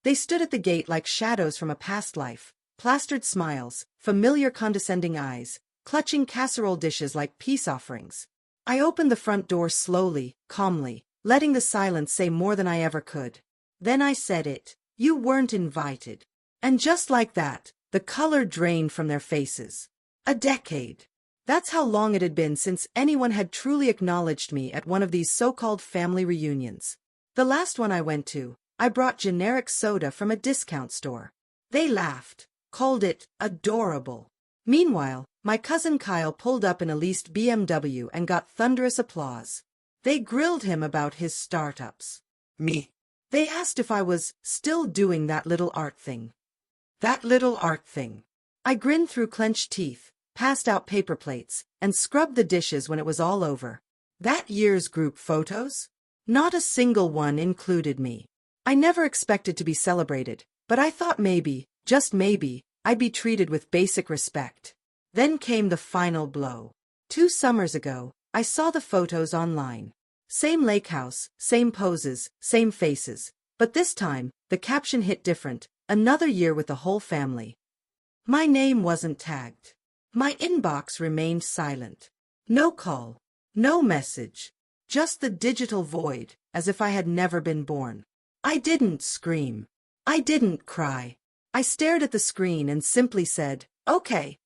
They stood at the gate like shadows from a past life, plastered smiles, familiar condescending eyes, clutching casserole dishes like peace offerings. I opened the front door slowly, calmly, letting the silence say more than I ever could. Then I said it. You weren't invited. And just like that, the color drained from their faces. A decade. That's how long it had been since anyone had truly acknowledged me at one of these so-called family reunions. The last one I went to, I brought generic soda from a discount store. They laughed, called it adorable. Meanwhile, my cousin Kyle pulled up in a leased BMW and got thunderous applause. They grilled him about his startups. Me. They asked if I was still doing that little art thing. That little art thing. I grinned through clenched teeth, passed out paper plates, and scrubbed the dishes when it was all over. That year's group photos? Not a single one included me. I never expected to be celebrated, but I thought maybe, just maybe, I'd be treated with basic respect. Then came the final blow. 2 summers ago, I saw the photos online. Same lake house, same poses, same faces. But this time, the caption hit different. Another year with the whole family. My name wasn't tagged. My inbox remained silent. No call. No message. Just the digital void, as if I had never been born. I didn't scream. I didn't cry. I stared at the screen and simply said, okay.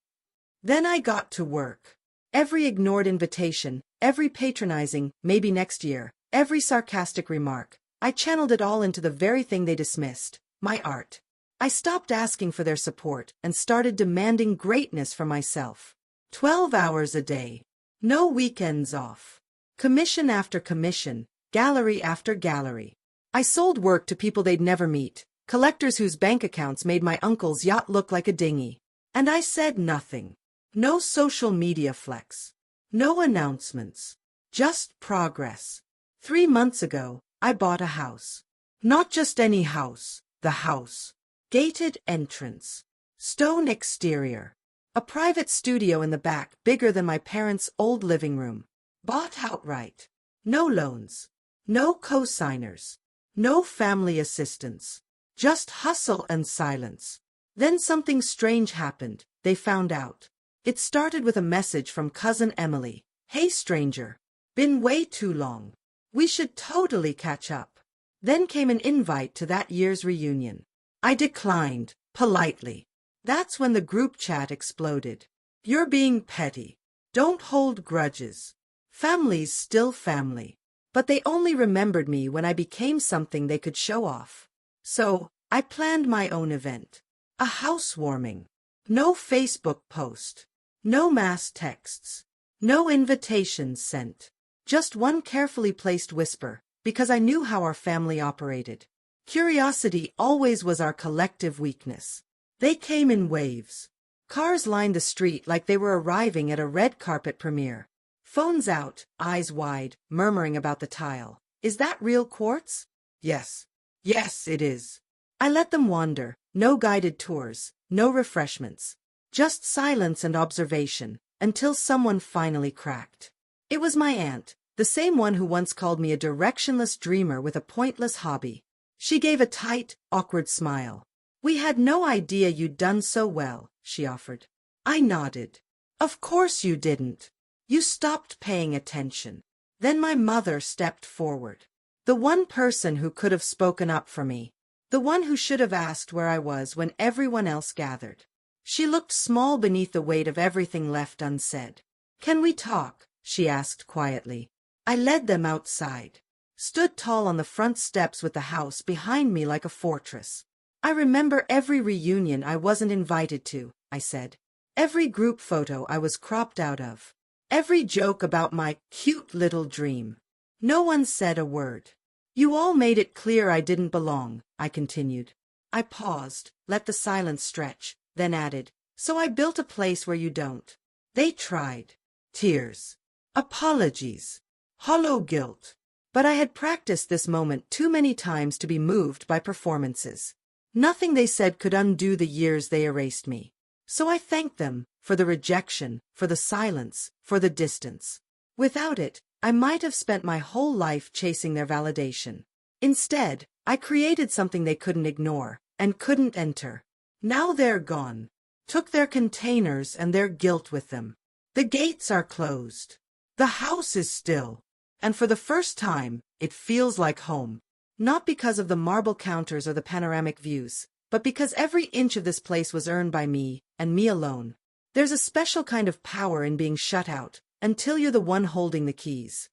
Then I got to work. Every ignored invitation, every patronizing, maybe next year, every sarcastic remark, I channeled it all into the very thing they dismissed, my art. I stopped asking for their support and started demanding greatness for myself. 12 hours a day. No weekends off. Commission after commission, gallery after gallery. I sold work to people they'd never meet, collectors whose bank accounts made my uncle's yacht look like a dinghy. And I said nothing. No social media flex. No announcements. Just progress. 3 months ago, I bought a house. Not just any house, the house. Gated entrance. Stone exterior. A private studio in the back bigger than my parents' old living room. Bought outright. No loans. No co-signers. No family assistance. Just hustle and silence. Then something strange happened. They found out. It started with a message from cousin Emily. Hey stranger. Been way too long. We should totally catch up. Then came an invite to that year's reunion. I declined, politely. That's when the group chat exploded. You're being petty. Don't hold grudges. Family's still family. But they only remembered me when I became something they could show off. So, I planned my own event. A housewarming. No Facebook post. No mass texts. No invitations sent. Just one carefully placed whisper, because I knew how our family operated. Curiosity always was our collective weakness. They came in waves. Cars lined the street like they were arriving at a red carpet premiere. Phones out, eyes wide, murmuring about the tile. Is that real quartz? Yes. Yes, it is. I let them wander. No guided tours, no refreshments. Just silence and observation, until someone finally cracked. It was my aunt, the same one who once called me a directionless dreamer with a pointless hobby. She gave a tight, awkward smile. We had no idea you'd done so well, she offered. I nodded. Of course you didn't. You stopped paying attention. Then my mother stepped forward. The one person who could have spoken up for me. The one who should have asked where I was when everyone else gathered. She looked small beneath the weight of everything left unsaid. Can we talk? She asked quietly. I led them outside. Stood tall on the front steps with the house behind me like a fortress. I remember every reunion I wasn't invited to, I said. Every group photo I was cropped out of. Every joke about my cute little dream. No one said a word. You all made it clear I didn't belong, I continued. I paused, let the silence stretch, then added, so I built a place where you don't. They tried. Tears. Apologies. Hollow guilt. But I had practiced this moment too many times to be moved by performances. Nothing they said could undo the years they erased me. So I thanked them for the rejection, for the silence, for the distance. Without it, I might have spent my whole life chasing their validation. Instead, I created something they couldn't ignore, and couldn't enter. Now they're gone. Took their containers and their guilt with them. The gates are closed. The house is still. And for the first time, it feels like home. Not because of the marble counters or the panoramic views, but because every inch of this place was earned by me, and me alone. There's a special kind of power in being shut out, until you're the one holding the keys.